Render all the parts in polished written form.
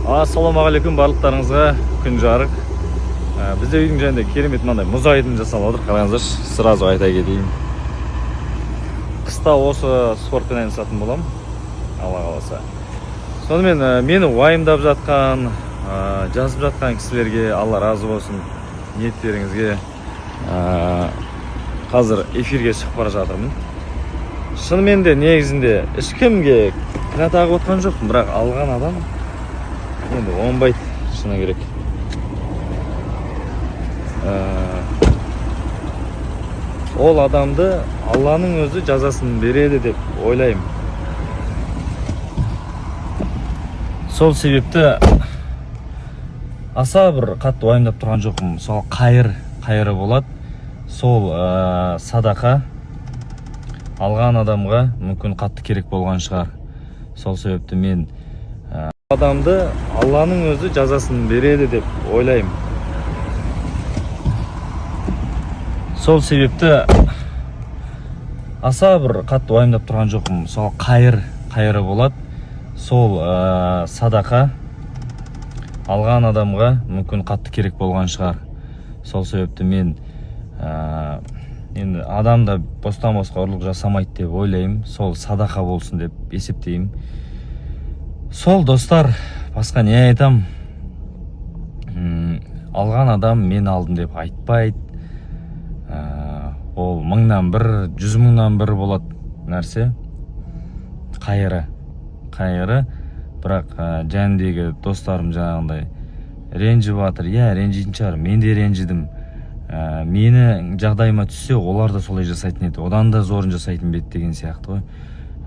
Ассалаумағалейкум барлықтарыңызға, күн жарық. Бізде үйдің жанында керемет мынандай мұз айдыны жасалып отыр. Қараңыздаршы, сразу айта кетейін. Қыста осы спортпен айналысатын боламын, Алла қаласа. Сонымен мені уайымдап жатқан, жазып жатқан кісілерге Алла разы болсын, ниеттеріңізге. Қазір эфирге шығып бара жатырмын. Шынымен де негізінде ешкімге кінә тағып отқан жоқпын, бірақ алған адам енді оңбайды, шыны керек. Ол адамды Алланың өзі жазасын береді деп ойлаймын. Сол себепті аса бір қатты уайымдап тұрған жоқпын. Сол қайыры болады. Сол садақа алған адамға мүмкін қатты керек болған шығар. Сол себепті мен адамды Алланың өзі жазасын береді деп ойлаймын. Сол себепті аса бір қатты уайымдап тұрған жоқпын. Сол қайыры болады. Сол садақа алған адамға мүмкін қатты керек болған шығар. Сол себепті мен енді адамда бостан-босқа ұрлық жасамайды деп ойлаймын. Сол садақа болсын деп есептеймін. Сол достар, басқа не айтам? Алған адам мен алдым деп айтпайды. Ол 1000-нан 1, 100 000-нан 1 болады нәрсе. Қайыры. Бірақ жәндегі достарым жаңағындай ренжіп жатыр. Иә, ренжитін шығар. Мен де ренжідім. Мені жағдайыма түссе, олар да солай жасайтын еді. Одан да зорын жасайтын бет деген сияқты ғой.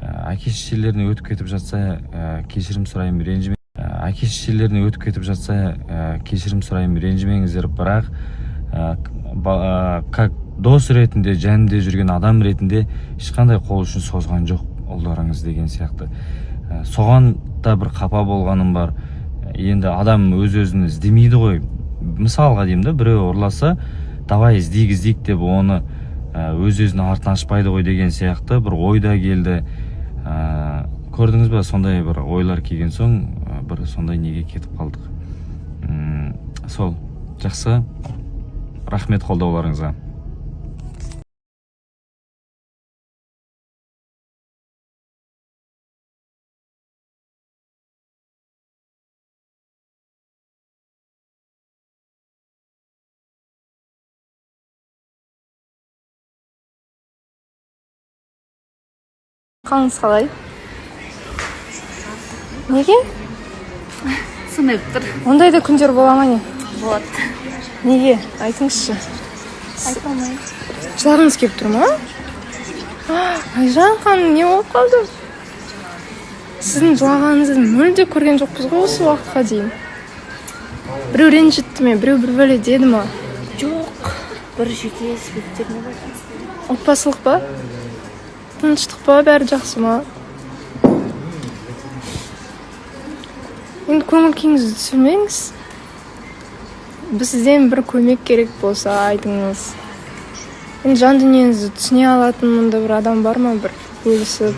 Әке-шешелеріне өтіп кетіп жатса, кешірім сұраймын, ренжімеңіздер, бірақ как дос ретінде, жәнде жүрген адам ретінде ешқандай қол үшін созған жоқ ұлдарыңыз деген сияқты. Соған да бір қапа болғаным бар. Енді адам өз-өзін іздемейді ғой. Мысалға деймін да, біреу ұрласа, давай іздейік деп оны өз-өзінің артын ашпайды ғой деген сияқты бір ойда келді. Көрдіңіз бе, сондай бір ойлар келген соң бір сондай неге кетіп қалдық. Сол, жақсы, рахмет қолдауларыңызға. Қалыңыз қалай? Неге? Сынып тұр. Ондай да күндер бола ма не? Болады. Неге? Айтыңызшы. Айта алмаймын. Жылағыңыз келіп тұр ма? Айжан ханым, не болып қалды? Сіздің жылағаныңызды мүлде көрген жоқпыз ғой осы уақытқа дейін. Біреу ренжітті ме? Біреу бір бөле деді ма? Жоқ. Бір жеке себептеріне байланысты. Отбасылық па? Тыныштық па? Бәрі жақсы ма? Енді көңіл күйіңізді түсірмеңіз. Бізден бір көмек керек болса айтыңыз. Енді жан дүниеңізді түсіне алатын мұнда бір адам бар ма? Бір бөлісіп.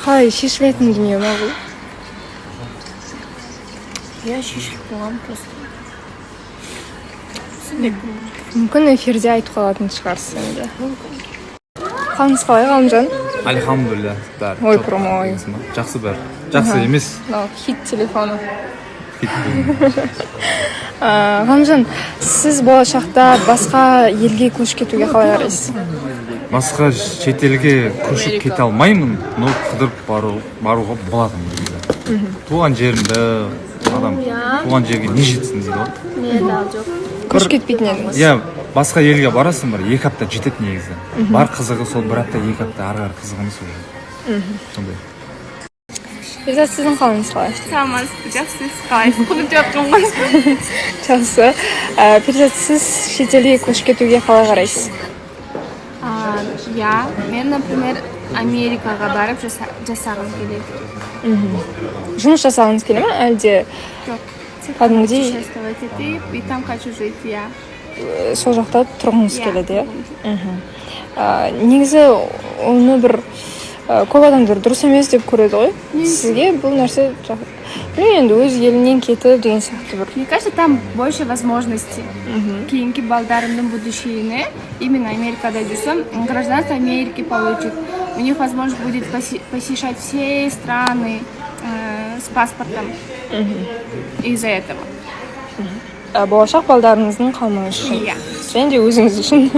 Қалай шешілетін дүние ма бұл? Я шешіліп болғам просто. Мүмкін эфирде айтып қалатын шығарсыз енді. Қалыңыз қалай, Ғалымжан? Альхамдулилля, бәрі. Ой, промой. Жақсы бәрі. Жақсы емес. Хит телефоны. Ғалымжан, сіз болашақта басқа елге көшіп кетуге қалай қарайсыз? Басқа шетелге көшіп кете алмаймын, но қыдырып баруға болады. Туған жерімді, адам туған жерге не жетсін дейді ғой. Мен ал жоқ. Көшіп кетпейтін едіңіз? Иә, басқа елге барасың бар, 2 апта жетеді негізі. Бар қызығы сол 1 апта, 2 апта ары қызығымыз сол. Сондай. Перизат, сіздің қалыңыз қалай? Самаз, жақсы, қалай. Құдып жатқан ғой. Жақсы. Перизат, сіз шетелге көшіп кетуге қалай қарайсыз? Я, мен, например, Америкаға барып жасағым келеді. Жұмыс жасағыңыз келе ме, әлде? Жоқ. Кәдімгідей Путешествовать етіп, и там хочу жить, я. Сол жақта тұрғыңыз келеді, иә? Негізі оны бір көп адамдар дұрыс емес деп көреді ғой. Сізге бұл нәрсе білмеймін, енді өз елінен кетіп деген сияқты бір. Мне кажется, там больше возможностей. Кейінгі балдарымның будущее именно Америкада жүрсем, гражданство Америки получит. У них возможность будет посещать все страны с паспортом из-за этого. Болашақ балдарыңыздың қалмығы үшін. Иә. Және де өзіңіз үшін.